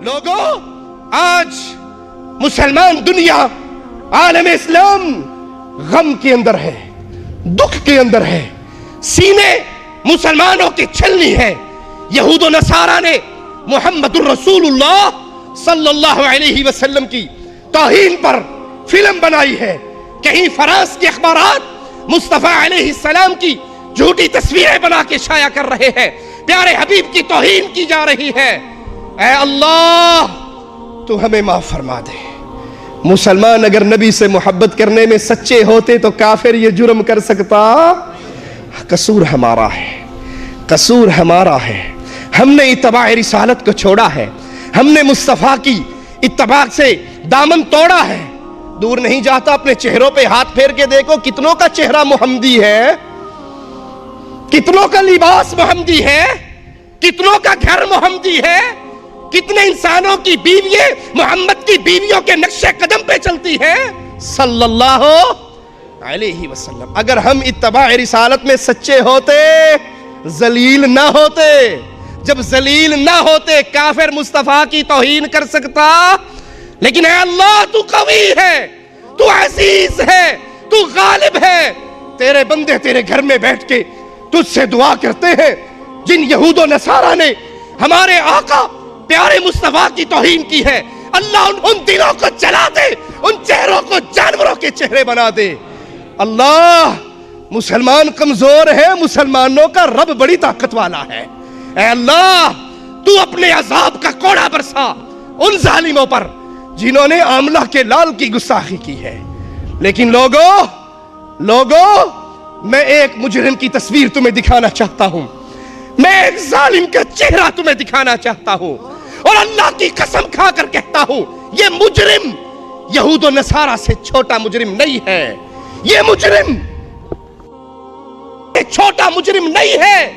لوگوں، آج مسلمان دنیا، عالم اسلام غم کے اندر ہے، دکھ کے اندر ہے، سینے مسلمانوں کی چھلنی ہے۔ یہود و نصارہ نے محمد الرسول اللہ صلی اللہ علیہ وسلم کی توہین پر فلم بنائی ہے۔ کہیں فرانس کے اخبارات مصطفیٰ علیہ السلام کی جھوٹی تصویریں بنا کے شائع کر رہے ہیں، پیارے حبیب کی توہین کی جا رہی ہے۔ اے اللہ تو ہمیں معاف فرما دے۔ مسلمان اگر نبی سے محبت کرنے میں سچے ہوتے تو کافر یہ جرم کر سکتا؟ قصور ہمارا ہے، قصور ہمارا ہے۔ ہم نے اتباع رسالت کو چھوڑا ہے، ہم نے مصطفیٰ کی اتباع سے دامن توڑا ہے۔ دور نہیں جاتا، اپنے چہروں پہ ہاتھ پھیر کے دیکھو، کتنوں کا چہرہ محمدی ہے، کتنوں کا لباس محمدی ہے، کتنوں کا گھر محمدی ہے، کتنے انسانوں کی بیوییں محمد کی بیویوں کے نقش قدم پہ چلتی ہیں صلی اللہ علیہ وسلم۔ اگر ہم اتباع رسالت میں سچے ہوتے، ذلیل نہ ہوتے۔ جب ذلیل نہ ہوتے، کافر مصطفیٰ کی توہین کر سکتا؟ لیکن اے اللہ تو قوی ہے، تو عزیز ہے، تو غالب ہے۔ تیرے بندے تیرے گھر میں بیٹھ کے تجھ سے دعا کرتے ہیں۔ جن یہود و نصارہ نے ہمارے آقا پیارے مصطفیٰ کی توہین کی ہے، اللہ ان دلوں کو جلا دے، ان چہروں کو جانوروں کے چہرے بنا دے۔ اللہ، مسلمان کمزور ہے، مسلمانوں کا رب بڑی طاقت والا ہے۔ اے اللہ تو اپنے عذاب کا کوڑا برسا ان ظالموں پر جنہوں نے آملہ کے لال کی گستاخی کی ہے۔ لیکن لوگوں میں ایک مجرم کی تصویر تمہیں دکھانا چاہتا ہوں، میں ایک ظالم کا چہرہ تمہیں دکھانا چاہتا ہوں، اور اللہ کی قسم کھا کر کہتا ہوں یہ مجرم یہود و نصارہ سے چھوٹا مجرم نہیں ہے۔ یہ مجرم ایک چھوٹا مجرم نہیں ہے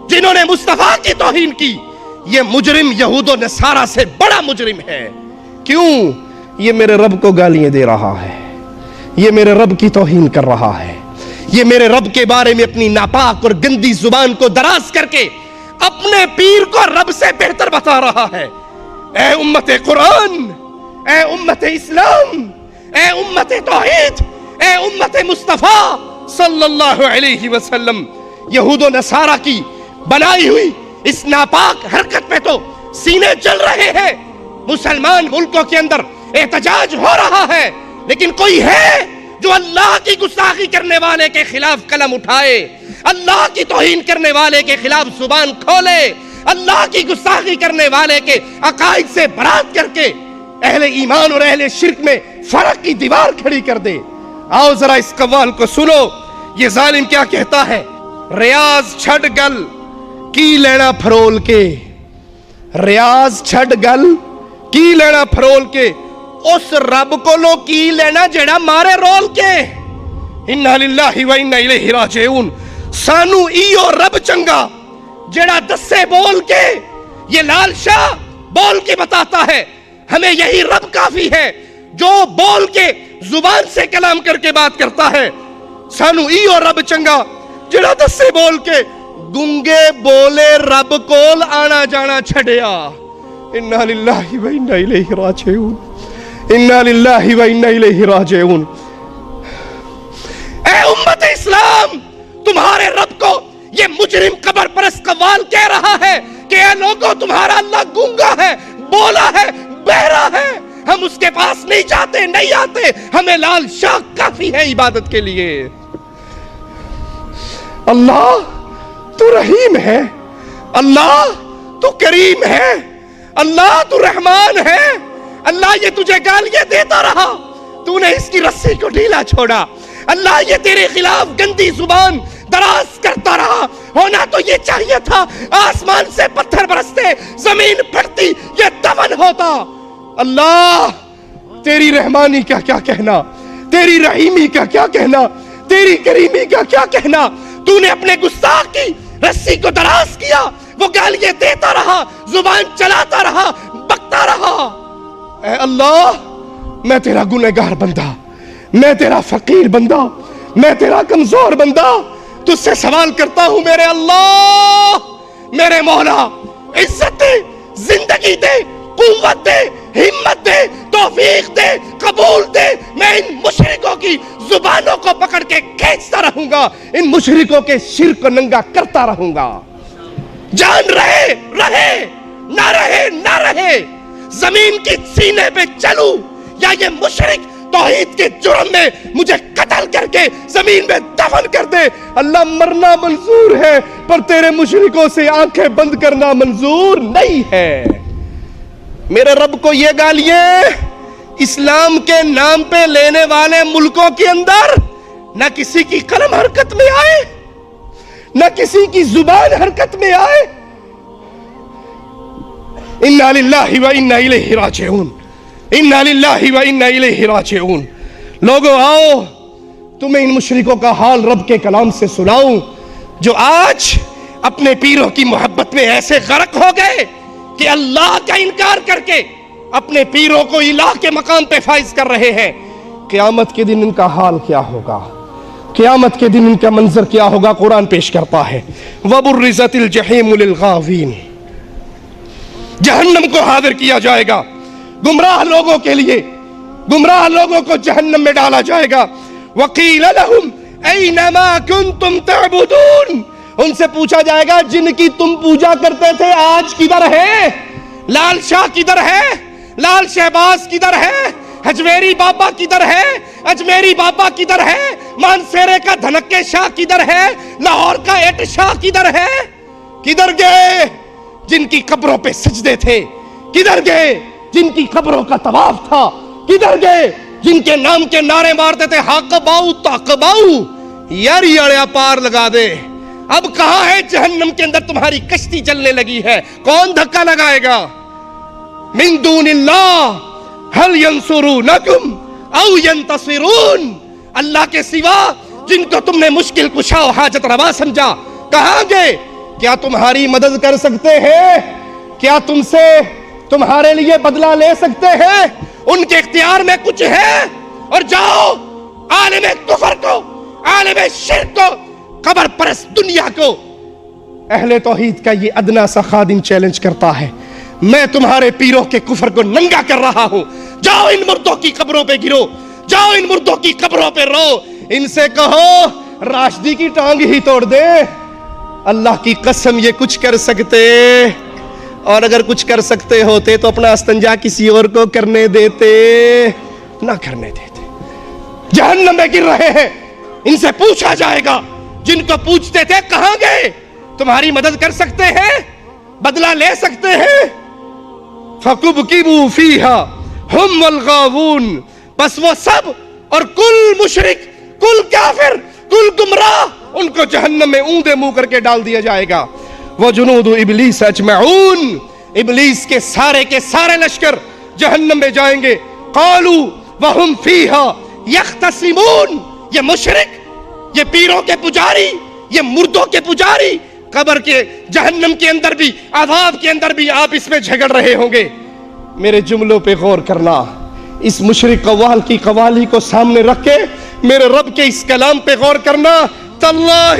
جنہوں نے مصطفیٰ کی توہین کی، یہ مجرم یہود و نصارہ سے بڑا مجرم ہے۔ کیوں؟ یہ میرے رب کو گالیاں دے رہا ہے، یہ میرے رب کی توہین کر رہا ہے، یہ میرے رب کے بارے میں اپنی ناپاک اور گندی زبان کو دراز کر کے اپنے پیر کو رب سے بہتر بتا رہا ہے۔ اے امت قرآن، اے امت اسلام، اے امت توحید، اے امت مصطفیٰ صلی اللہ علیہ وسلم، یہود و نصارہ کی بنائی ہوئی اس ناپاک حرکت پہ تو سینے جل رہے ہیں۔ مسلمان ملکوں کے اندر احتجاج ہو رہا ہے، لیکن کوئی ہے جو اللہ کی گستاخی کرنے والے کے خلاف قلم اٹھائے، اللہ کی توہین کرنے والے کے خلاف زبان کھولے، اللہ کی گستاخی کرنے والے کے عقائد سے برات کر کے اہل ایمان اور اہل شرک میں فرق کی دیوار کھڑی کر دے؟ آؤ ذرا اس قوال کو سنو، یہ ظالم کیا کہتا ہے۔ ریاض چھڑ گل کی لینا پھرول کے، ریاض چھڑ گل کی لینا پھرول کے، اس رب کو لو کی لینا جڑا مارے رول کے۔ انا للہ و انا الیہ راجعون۔ سانو ایو رب چنگا جڑا دسے بول کے، یہ لال شاہ بول کے بتاتا ہے ہمیں یہی رب کافی ہے جو بول کے زبان سے کلام کر کے بات کرتا ہے۔ سانو ایو رب چنگا جڑا دسے بول کے، گنگے بولے رب کول آنا جانا چھڑیا۔ انا للہ و انا الیہ راجعون، انا للہ و انا الیہ راجعون۔ اے امت اسلام، تمہارے رب کو یہ مجرم قبر پرست قوال کہہ رہا ہے کہ اے لوگوں تمہارا اللہ گونگا ہے، بولا ہے، بہرا ہے، ہم اس کے پاس نہیں جاتے، نہیں آتے، ہمیں لال شاہ کافی ہے عبادت کے لیے۔ اللہ تو رحیم ہے، اللہ تو کریم ہے، اللہ تو رحمان ہے۔ اللہ یہ تجھے گالیاں دیتا رہا، تو نے اس کی رسی کو ڈھیلا چھوڑا۔ اللہ یہ تیرے خلاف گندی زبان دراز کرتا رہا، ہونا تو یہ چاہیے تھا آسمان سے پتھر برستے، زمین پھٹتی، یہ دفن ہوتا۔ اللہ تیری رحمانی کا کیا کہنا، تیری رحیمی کا کیا کہنا، تیری کریمی کا کیا کہنا۔ تو نے اپنے گستاخ کی رسی کو دراز کیا، وہ گالیاں دیتا رہا، زبان چلاتا رہا، بکتا رہا۔ اے اللہ میں تیرا گنہگار بندہ، میں تیرا فقیر بندہ، میں تیرا کمزور بندہ، تجھ سے سوال کرتا ہوں میرے اللہ، میرے مولا، عزت دے، زندگی دے، قوت دے، ہمت دے، توفیق دے، قبول دے، میں ان مشرکوں کی زبانوں کو پکڑ کے کھینچتا رہوں گا، ان مشرکوں کے سر کو ننگا کرتا رہوں گا۔ جان رہے رہے، نہ رہے نہ رہے، زمین کی سینے پہ چلوں یا یہ مشرک توحید کے جرم میں مجھے قتل کر کے زمین میں دفن کر دے، اللہ مرنا منظور ہے پر تیرے مشرکوں سے آنکھیں بند کرنا منظور نہیں ہے۔ میرے رب کو یہ گالیاں اسلام کے نام پہ لینے والے ملکوں کے اندر نہ کسی کی قلم حرکت میں آئے، نہ کسی کی زبان حرکت میں آئے۔ انا للہ و انا الیہ راجعون، انا للہ و انا الیہ راجعون۔ لوگوں آؤ تمہیں ان مشرکوں کا حال رب کے کلام سے سناؤں جو آج اپنے پیروں کی محبت میں ایسے غرق ہو گئے کہ اللہ کا انکار کر کے اپنے پیروں کو الہ کے مقام پہ فائز کر رہے ہیں۔ قیامت کے دن ان کا حال کیا ہوگا؟ قیامت کے دن ان کا منظر کیا ہوگا؟ قرآن پیش کرتا ہے وَبُرِّزَتِ الْجَحِيمُ لِلْغَاوِينَ، جہنم کو حاضر کیا جائے گا گمراہ لوگوں کے لیے، گمراہ لوگوں کو جہنم میں ڈالا جائے گا۔ وَقِيلَ لَهُمْ أَيْنَ مَا كُنْتُمْ تَعْبُدُونَ، ان سے پوچھا جائے گا جن کی تم پوجا کرتے تھے آج کدھر ہے؟ لال شاہ کدھر ہے؟ لال شہباز کدھر ہے؟ ہجویری بابا کدھر ہے؟ اجمیری بابا کدھر ہے؟ مانسیرے کا دھنکے شاہ کدھر ہے؟ لاہور کا ایٹ شاہ کدھر ہے؟ کدھر گئے جن کی قبروں پہ سجدے تھے؟ کدھر گئے جن کی قبروں کا طواف تھا؟ کدھر گئے جن کے نام کے نعرے مارتے تھے حق باؤ تاق باؤ؟ یار یڑیا پار لگا دے، اب کہاں ہے جہنم کے اندر تمہاری کشتی چلنے لگی ہے؟ کون دھکا لگائے گا؟ من دون اللہ هل ينصرونکم او ينتصرون، اللہ کے سوا جن کو تم نے مشکل کشا و حاجت روا سمجھا کہاں گئے؟ کیا تمہاری مدد کر سکتے ہیں؟ کیا تم سے تمہارے لیے بدلہ لے سکتے ہیں؟ ان کے اختیار میں کچھ ہے؟ اور جاؤ عالم کفر کو، عالم شرک کو، قبر پرست دنیا کو، اہل توحید کا یہ ادنا سا خادم چیلنج کرتا ہے میں تمہارے پیروں کے کفر کو ننگا کر رہا ہوں، جاؤ ان مردوں کی قبروں پہ گرو، جاؤ ان مردوں کی قبروں پہ رو، ان سے کہو راشدی کی ٹانگ ہی توڑ دے، اللہ کی قسم یہ کچھ کر سکتے، اور اگر کچھ کر سکتے ہوتے تو اپنا استنجا کسی اور کو کرنے دیتے، نہ کرنے دیتے۔ جہنم میں گر رہے ہیں، ان سے پوچھا جائے گا جن کو پوچھتے تھے کہاں گئے؟ تمہاری مدد کر سکتے ہیں؟ بدلہ لے سکتے ہیں؟ فَكُبْكِبُوا فِيهَا هُمْ وَالْغَاوُونَ، بس وہ سب اور کل مشرک، کل کافر، کل گمراہ ان کو جہنم میں اوندے منہ کر کے ڈال دیا جائے گا۔ وَجُنُودُ إِبْلِيسَ أَجْمَعُونَ، ابلیس کے سارے لشکر جہنم میں جائیں گے۔ قَالُوا وَهُمْ فِيهَا يَخْتَصِمُونَ، یہ مشرک، یہ پیروں کے پجاری، یہ مردوں کے پجاری قبر کے جہنم کے اندر بھی، عذاب کے اندر بھی آپ اس میں جھگڑ رہے ہوں گے۔ میرے جملوں پہ غور کرنا، اس مشرک قوال کی قوالی کو سامنے رکھ کے میرے رب کے اس کلام پہ غور کرنا۔ تاللہ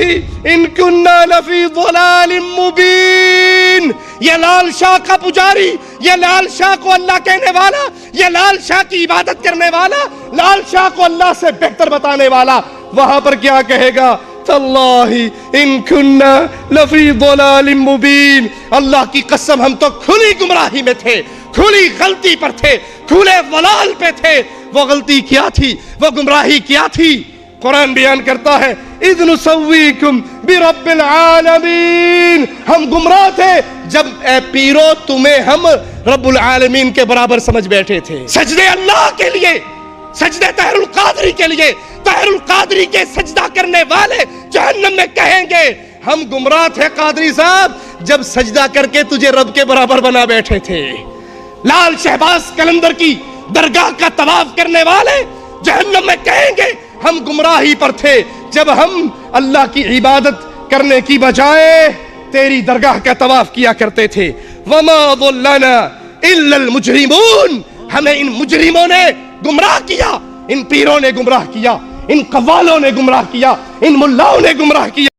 ان کننا لفی ضلال مبین، یہ لال شاہ کا پجاری، یہ لال شاہ کو اللہ کہنے والا، یہ لال شاہ کی عبادت کرنے والا، لال شاہ کو اللہ سے بہتر بتانے والا وہاں پر کیا کہے گا؟ تاللہ ان کننا لفی ضلال مبین، اللہ کی قسم ہم تو کھلی گمراہی میں تھے، کھلی غلطی پر تھے، کھلے ضلال پہ تھے۔ وہ غلطی کیا تھی؟ وہ گمراہی کیا تھی؟ قرآن بیان کرتا ہے اذ نسویکم برب العالمین، ہم گمراہ تھے جب اے پیرو تمہیں ہم رب العالمین کے برابر سمجھ بیٹھے تھے۔ سجدے اللہ کے لیے، سجدے طاہر القادری کے لیے، طاہر القادری کے سجدہ کرنے والے جہنم میں کہیں گے ہم گمراہ تھے قادری صاحب جب سجدہ کر کے تجھے رب کے برابر بنا بیٹھے تھے۔ لال شہباز قلندر کی درگاہ کا طواف کرنے والے جہنم میں کہیں گے ہم گمراہی پر تھے جب ہم اللہ کی عبادت کرنے کی بجائے تیری درگاہ کا طواف کیا کرتے تھے۔ وما ضلنا الا المجرمون، ہمیں ان مجرموں نے گمراہ کیا، ان پیروں نے گمراہ کیا، ان قوالوں نے گمراہ کیا، ان ملاؤں نے گمراہ کیا۔